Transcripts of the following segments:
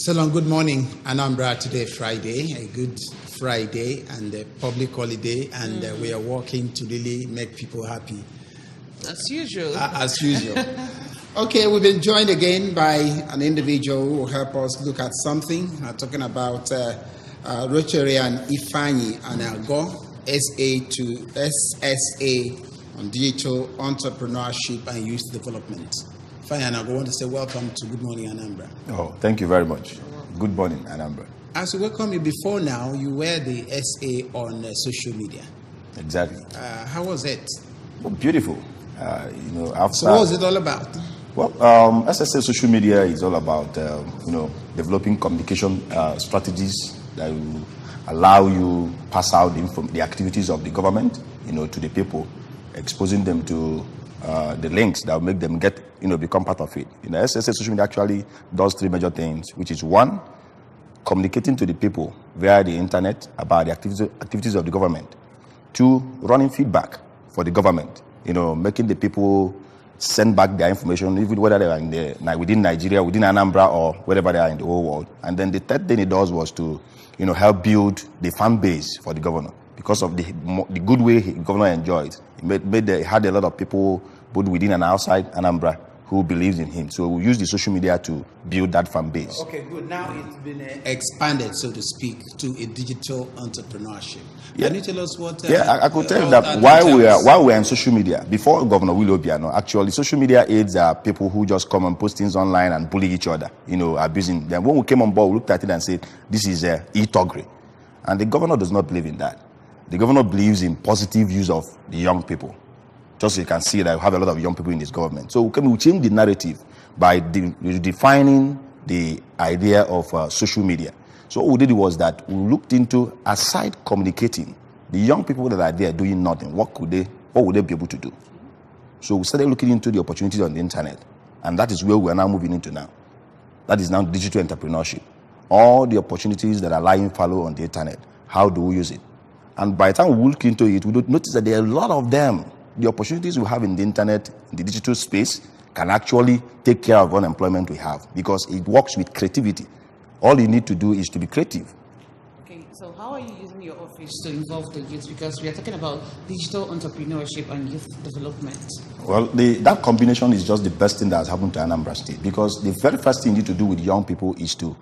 So long, good morning, Anambra. Today, Friday, a good Friday and a public holiday, and we are working to really make people happy. As usual. As usual. Okay, we've been joined again by an individual who will help us look at something. Talking about Rotary and Ifeanyi Anagor, SA to SSA on digital entrepreneurship and youth development. Ifeanyi Anagor, I want to say welcome to Good Morning, Anambra. Oh, thank you very much. Good morning, Anambra. As we welcome you before now, you were the SA on social media. Exactly. How was it? Oh, beautiful. After, so what was it all about? Well, SSA social media is all about, developing communication strategies that will allow you pass out the activities of the government, to the people, exposing them to the links that will make them become part of it. SSA social media actually does three major things, which is one, communicating to the people via the internet about the activities of the government. Two, running feedback for the government, making the people send back their information, even whether they are within Nigeria, within Anambra, or wherever they are in the whole world. And then the third thing it does was to, help build the fan base for the governor. Because of the good way the governor enjoyed, it had a lot of people, both within and outside Anambra, who believes in him. So we use the social media to build that fan base. Okay, good. Now it's been expanded, so to speak, to a digital entrepreneurship. Yeah. Can you tell us what? I could tell you that while we are in social media, before Governor Willie Obiano, actually social media aids are people who just come and post things online and bully each other, abusing them. When we came on board, we looked at it and said, this is e-toggery. And the governor does not believe in that. The governor believes in positive use of the young people. Just so you can see that we have a lot of young people in this government. So we change the narrative by defining the idea of social media. So what we did was that we looked into, aside communicating, the young people that are there doing nothing, what would they be able to do? So we started looking into the opportunities on the internet. And that is where we are now moving into now. That is now digital entrepreneurship. All the opportunities that are lying fallow on the internet, how do we use it? And by the time we look into it, we would notice that there are a lot of them. The opportunities we have in the internet, in the digital space, can actually take care of unemployment we have because it works with creativity. All you need to do is to be creative. Okay, so how are you using your office to involve the youth? Because we are talking about digital entrepreneurship and youth development. Well, that combination is just the best thing that has happened to Anambra State because the very first thing you need to do with young people is to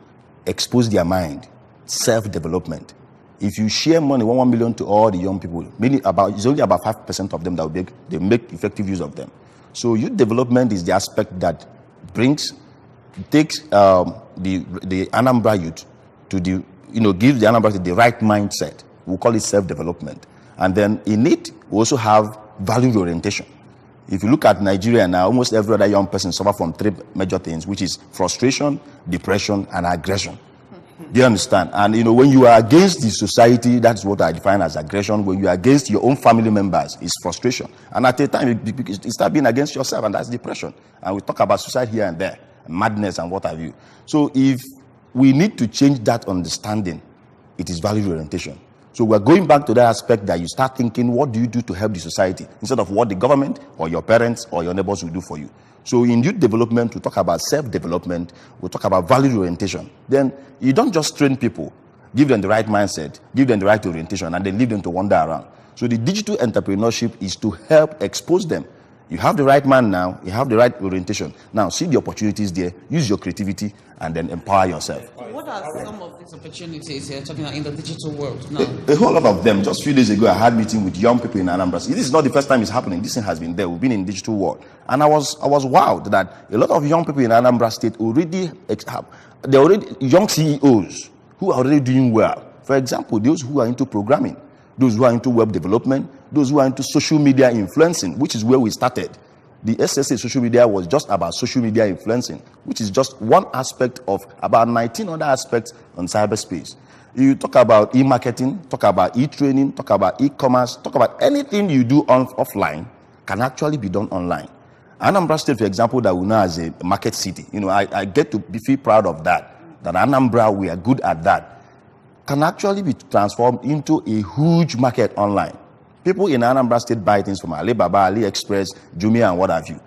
expose their mind, self-development. If you share money, 1 million to all the young people, it's only about 5% of them that will make effective use of them. So youth development is the aspect that takes the Anambra youth to gives the Anambra youth the right mindset. We call it self-development. And then in it, we also have value orientation. If you look at Nigeria now, almost every other young person suffers from three major things, which is frustration, depression, and aggression. Do you understand? And when you are against the society, that's what I define as aggression. When you are against your own family members, it's frustration. And at a time, you start being against yourself, and that's depression. And we talk about suicide here and there, madness and what have you. So if we need to change that understanding, it is value orientation. So we're going back to that aspect that you start thinking, what do you do to help the society? Instead of what the government or your parents or your neighbors will do for you. So in youth development, we talk about self-development, we talk about value orientation. Then you don't just train people, give them the right mindset, give them the right orientation, and then leave them to wander around. So the digital entrepreneurship is to help expose them. You have the right man now, you have the right orientation. Now see the opportunities there, use your creativity, and then empower yourself. What are some of these opportunities you're talking about in the digital world now? A whole lot of them. Just a few days ago, I had a meeting with young people in Anambra. This is not the first time it's happening. This thing has been there. We've been in the digital world. And I was wowed that a lot of young people in Anambra State they're already young CEOs who are already doing well. For example, those who are into programming, those who are into web development, those who are into social media influencing, which is where we started. The SSA social media was just about social media influencing, which is just one aspect of about 19 other aspects on cyberspace. You talk about e-marketing, talk about e-training, talk about e-commerce, talk about anything you do offline can actually be done online. Anambra State, for example, that we know as a market city, I get to feel proud of that Anambra, we are good at that, can actually be transformed into a huge market online. People in Anambra State buy things from Alibaba, AliExpress, Jumia, and what have you.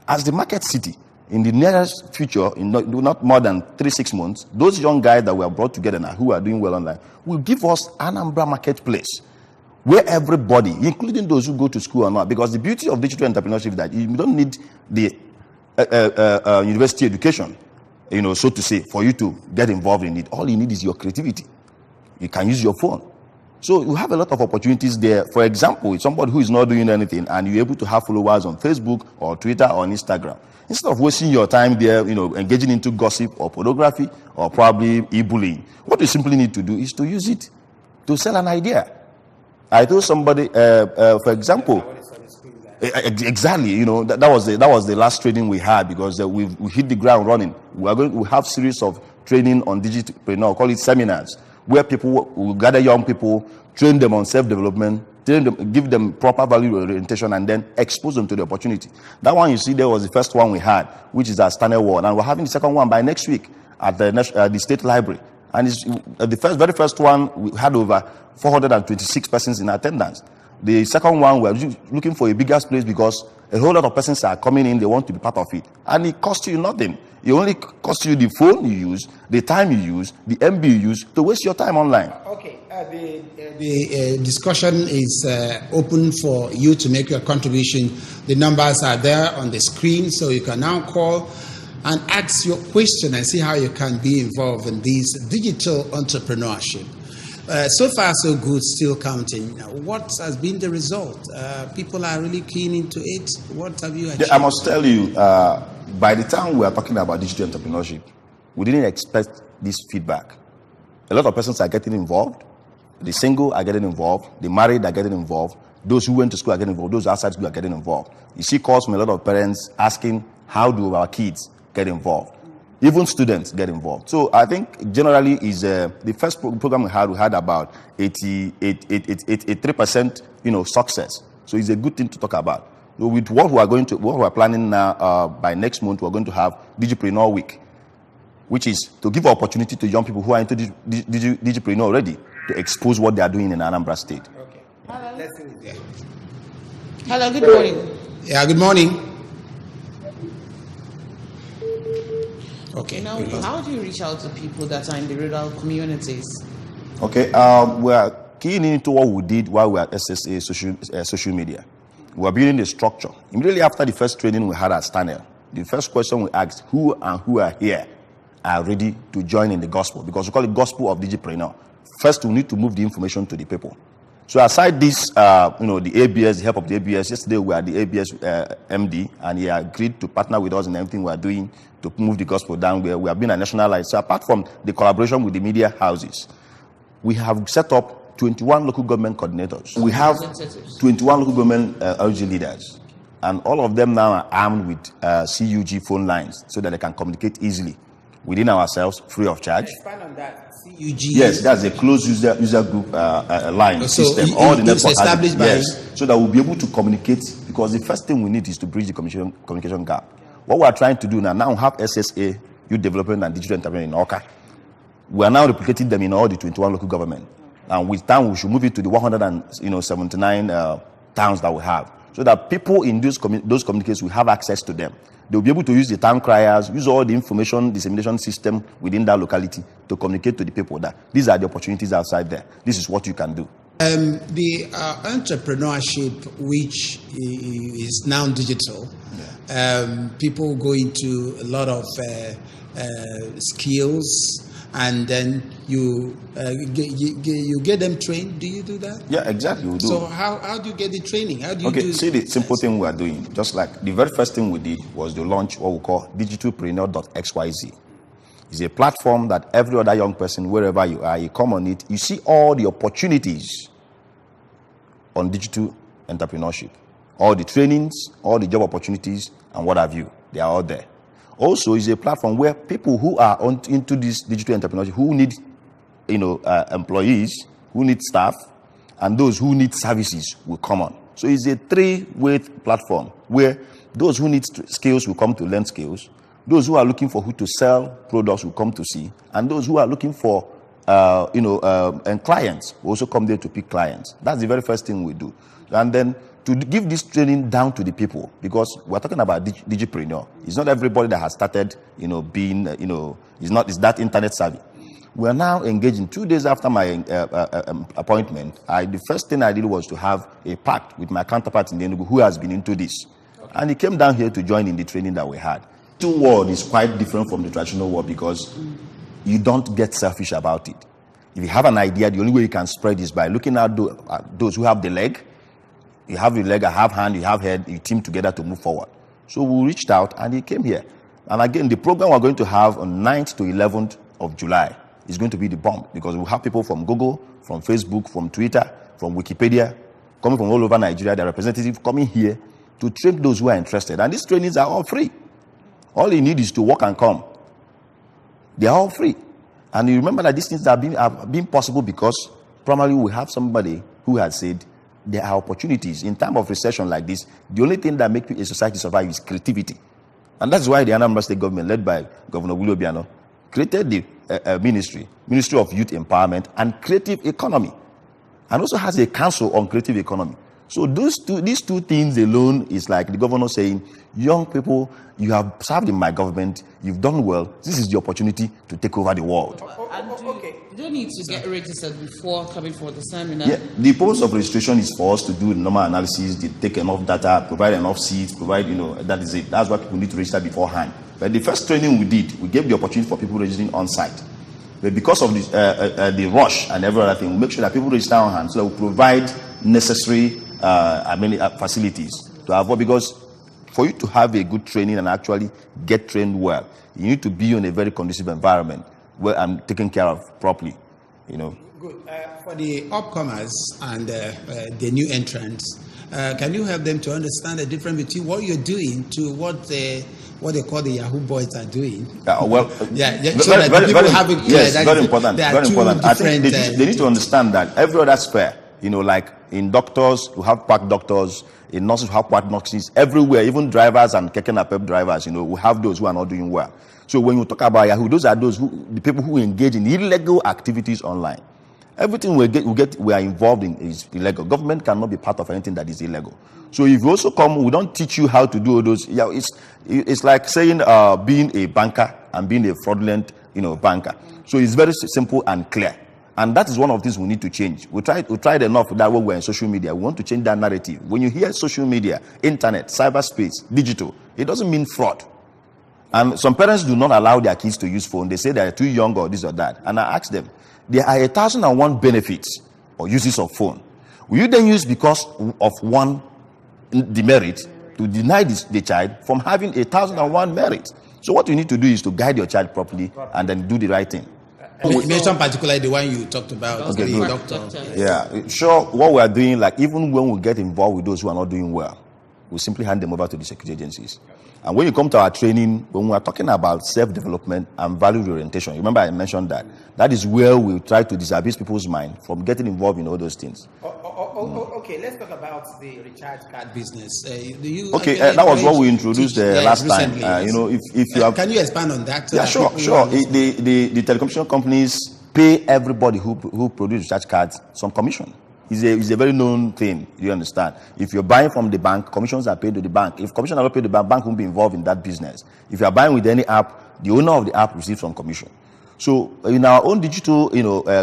As the market city, in the nearest future, in not more than 3-6 months, those young guys that we have brought together now, who are doing well online, will give us Anambra marketplace, where everybody, including those who go to school or not, because the beauty of digital entrepreneurship is that you don't need the university education, so to say, for you to get involved in it. All you need is your creativity. You can use your phone. So you have a lot of opportunities there. For example, it's somebody who is not doing anything and you're able to have followers on Facebook or Twitter or on Instagram. Instead of wasting your time there, engaging into gossip or pornography or probably e-bullying, what you simply need to do is to use it to sell an idea. I told somebody, for example, exactly, that was the last training we had, because we hit the ground running. We have series of training on digitalpreneur, call it seminars, where people will gather young people, train them on self-development, give them proper value orientation, and then expose them to the opportunity. That one you see there was the first one we had, which is at Stanley Ward, and we're having the second one by next week at the State Library. And it's the very first one, we had over 426 persons in attendance. The second one, we're looking for a bigger place because a whole lot of persons are coming in, they want to be part of it. And it costs you nothing. It only costs you the phone you use, the time you use, the MB you use to waste your time online. Okay, the discussion is open for you to make your contribution. The numbers are there on the screen, so you can now call and ask your question and see how you can be involved in this digital entrepreneurship. So far, so good, still counting. What has been the result? People are really keen into it. What have you achieved? I must tell you, by the time we are talking about digital entrepreneurship, we didn't expect this feedback. A lot of persons are getting involved. The single are getting involved. The married are getting involved. Those who went to school are getting involved. Those outside school are getting involved. You see calls from a lot of parents asking, how do our kids get involved? Even students get involved. So I think generally is the first program we had about 83% success. So it's a good thing to talk about. So with what we're planning now, by next month, we're going to have Digipreneur Week, which is to give opportunity to young people who are into Digipreneur already to expose what they are doing in Anambra State. Okay. Hello. Let's see it there. Hello, good morning. Yeah, good morning. Okay. Now, how do you reach out to people that are in the rural communities? Okay, we are keying into what we did while we were at SSA social media. We are building the structure. Immediately after the first training we had at Stanel, the first question we asked, who are here are ready to join in the gospel? Because we call it gospel of Digipreneur. First, we need to move the information to the people. So aside this, the ABS, the help of the ABS, yesterday we had the ABS MD, and he agreed to partner with us in everything we are doing to move the gospel down where we have been a nationalized. So apart from the collaboration with the media houses, we have set up 21 local government coordinators. We have 21 local government LG leaders, and all of them now are armed with CUG phone lines so that they can communicate easily within ourselves, free of charge. Expand on that. CUG. Yes, that's a closed user group line system. All the network established by. Yes, so that we'll be able to communicate, because the first thing we need is to bridge the communication gap. What we are trying to do now we have SSA, Youth Development and Digital Entrepreneurship in Oka. We are now replicating them in all the 21 local government. And with time, we should move it to the 179 towns that we have, so that people in those communities will have access to them. They'll be able to use the town criers, use all the information dissemination system within that locality to communicate to the people that these are the opportunities outside there. This is what you can do. The entrepreneurship, which is now digital, people go into a lot of skills, and then you get them trained. Do you do that? Yeah, exactly. We do. So how do you get the training? How do you do? See, the simple thing we are doing, just like the very first thing we did was to launch what we call digitalpreneur.xyz. It's a platform that every other young person, wherever you are, you come on it, you see all the opportunities on digital entrepreneurship. All the trainings, all the job opportunities, and what have you. They are all there. Also, it's a platform where people who are into this digital entrepreneurship, who need, employees, who need staff, and those who need services will come on. So it's a three-way platform where those who need skills will come to learn skills, those who are looking for who to sell products will come to see, and those who are looking for and clients. We also come there to pick clients. That's the very first thing we do. And then to give this training down to the people, because we're talking about digipreneur. It's not everybody that has started, being, is that internet savvy. We are now engaging 2 days after my appointment. The first thing I did was to have a pact with my counterpart in the Enugu who has been into this. And he came down here to join in the training that we had. The world is quite different from the traditional world because you don't get selfish about it. If you have an idea, the only way you can spread is by looking at those who have the leg. You have the leg, I have hand, you have head, you team together to move forward. So we reached out and he came here. And again, the program we're going to have on 9th to 11th of July is going to be the bomb because we'll have people from Google, from Facebook, from Twitter, from Wikipedia, coming from all over Nigeria, the representatives coming here to train those who are interested. And these trainings are all free. All you need is to walk and come. They are all free. And you remember that these things have been possible because primarily we have somebody who has said there are opportunities. In time of recession like this, the only thing that makes a society survive is creativity. And that's why the Anambra state government, led by Governor Willie Obiano, created the Ministry of Youth Empowerment and Creative Economy, and also has a council on creative economy. So these two things alone is like the governor saying, young people, you have served in my government, you've done well, this is the opportunity to take over the world. And do you need to get registered before coming for the seminar? Yeah, the purpose of registration is for us to do normal analysis, to take enough data, provide enough seats, that is it. That's why people need to register beforehand. But the first training we did, we gave the opportunity for people registering on site. But because of the rush and every other thing, we make sure that people register on hand so that we provide necessary facilities to avoid, because for you to have a good training and actually get trained well, you need to be in a very conducive environment where I'm taken care of properly, Good. For the upcomers and the new entrants, can you help them to understand the difference between what you're doing to what they call the Yahoo boys are doing? So that people have it clear. Yes, very important. Very important. I think they need to understand that every other sphere, like in doctors, we have quack doctors, in nurses, we have quack nurses, everywhere, even drivers and keke napep drivers, we have those who are not doing well. So when you talk about Yahoo, those are the people who engage in illegal activities online. Everything we are involved in is illegal. Government cannot be part of anything that is illegal. So if you also come, we don't teach you how to do all those. It's like saying being a banker and being a fraudulent, banker. So it's very simple and clear. And that is one of the things we need to change. We tried enough that when we're in social media. We want to change that narrative. When you hear social media, internet, cyberspace, digital, it doesn't mean fraud. And some parents do not allow their kids to use phone. They say they are too young or this or that. And I ask them, there are 1,001 benefits or uses of phone. Will you then use because of one demerit to deny the child from having 1,001 merits? So what you need to do is to guide your child properly and then do the right thing. You mentioned particularly the one you talked about, okay, the good. doctor. Yeah, sure. What we are doing, like even when we get involved with those who are not doing well, we simply hand them over to the security agencies. And when you come to our training, when we are talking about self-development and value orientation, remember I mentioned that. That is where we try to disabuse people's mind from getting involved in all those things. Okay, let's talk about the recharge card business. That was what we introduced last recently, time. Yes. If you have, can you expand on that? Yeah, sure. The telecommunication companies pay everybody who produce recharge cards some commission. It's a very known thing, you understand. If you're buying from the bank, commissions are paid to the bank. If commissions are not paid to the bank won't be involved in that business. If you are buying with any app, the owner of the app receives some commission. So in our own digital,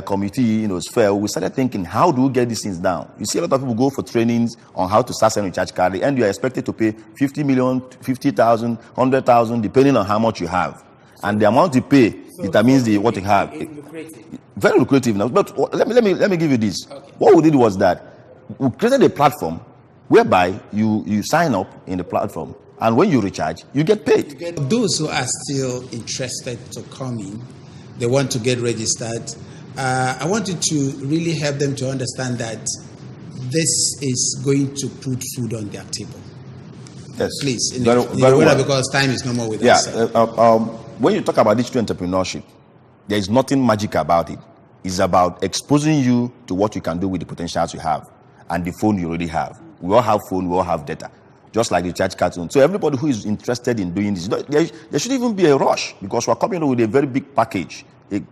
committee, sphere, we started thinking, how do we get these things down? You see a lot of people go for trainings on how to start selling recharge card, and you are expected to pay 50 million, 50,000, 100,000, depending on how much you have. And the amount you pay determines what you have. Very lucrative now. But let me give you this. Okay. What we did was that we created a platform whereby you sign up in the platform, and when you recharge, you get paid. Those who are still interested to come in, they want to get registered. I want you to really help them to understand that this is going to put food on their table. Yes, please. Very well. Because time is no more with us. When you talk about digital entrepreneurship, there is nothing magic about it. It's about exposing you to what you can do with the potentials you have and the phone you already have. We all have phone, we all have data, just like the charge cartoon. So everybody who is interested in doing this, there should even be a rush because we're coming up with a very big package, a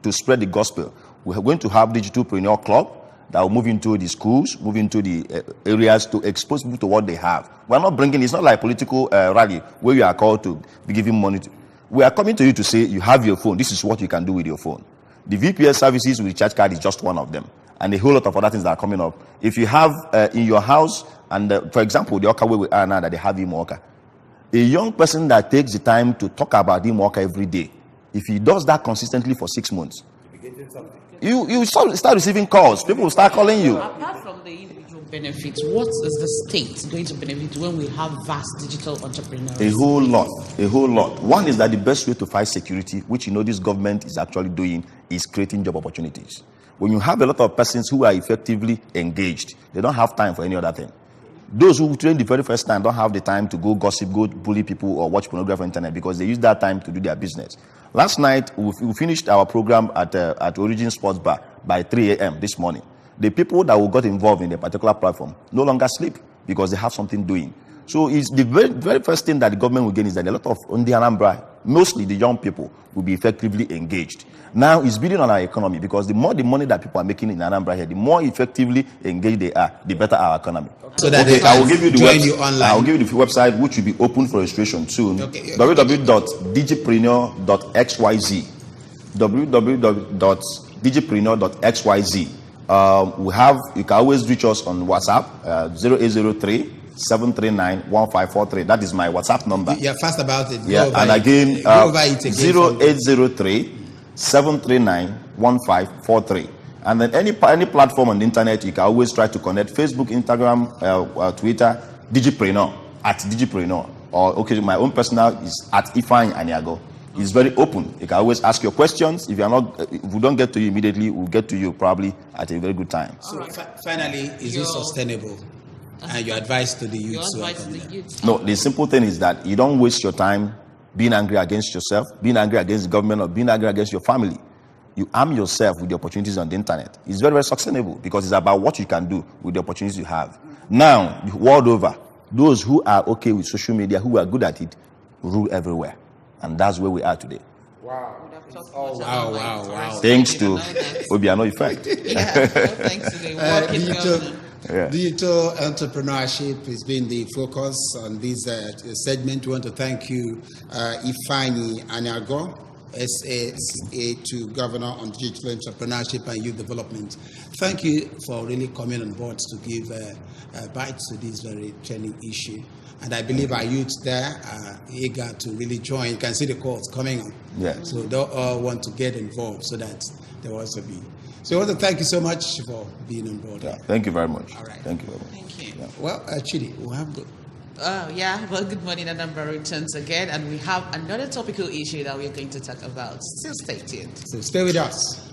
to spread the gospel. We're going to have Digitalpreneur Club that will move into the schools, move into the areas to expose people to what they have. We're not bringing, it's not like political rally where you are called to be giving money to. We are coming to you to say, you have your phone, this is what you can do with your phone. The VPS services with recharge card is just one of them. And a whole lot of other things that are coming up. If you have in your house, and for example, the Oka way we are now that they have Imoka, a young person that takes the time to talk about Imoka every day, if he does that consistently for 6 months, you start receiving calls. People will start calling you. Apart from the individual benefits, what is the state going to benefit when we have vast digital entrepreneurs? A whole lot. One is that the best way to fight security, which this government is actually doing, is creating job opportunities. When you have a lot of persons who are effectively engaged, they don't have time for any other thing. Those who train the very first time don't have the time to go gossip, go bully people, or watch pornography on the internet because they use that time to do their business. Last night, we finished our program at Origin Sports Bar by 3 a.m. this morning. The people that got involved in a particular platform no longer sleep because they have something doing. So it's the very, very first thing that the government will gain is that a lot of the Anambra, mostly the young people, will be effectively engaged. Now it's building on our economy because the more the money that people are making in Anambra here, the more effectively engaged they are, the better our economy. So that I will give you the website. I will give you the website which will be open for registration soon. Okay. www.digipreneur.xyz. www.digipreneur.xyz. You can always reach us on WhatsApp 0803-739-1543. That is my WhatsApp number. You're fast about it. Yeah, and again, 0803-739-1543. And then any platform on the internet, you can always try to connect. Facebook, Instagram, Twitter, Digipreneur, @Digipreneur. Or, my own personal is @Ifeanyi Anagor. It's very open. You can always ask your questions. If we don't get to you immediately, we'll get to you probably at a very good time. So finally, is it sustainable? And your advice to the youth? No, the simple thing is that you don't waste your time being angry against yourself, being angry against the government, or being angry against your family. You arm yourself with the opportunities on the internet. It's very, very sustainable because it's about what you can do with the opportunities you have. Now, the world over, those who are okay with social media, who are good at it, rule everywhere. And that's where we are today. Wow. Wow. Thanks to Obiano effect. Thanks to the working government. Digital entrepreneurship has been the focus on this segment. We want to thank you, Ifeanyi Anagor, SA2 Governor on Digital Entrepreneurship and Youth Development. Thank you for really coming on board to give bites to this very trending issue. And I believe our youth there are eager to really join. You can see the calls coming on. Yeah. So they all want to get involved so that there will also be. So I want to thank you so much for being on board. Yeah, thank you very much. All right. Thank you very much. Thank you. Yeah. Well, Chidi, we'll have good. Well, good morning, Anambra returns again, and we have another topical issue that we're going to talk about. Still stay tuned. So stay with us.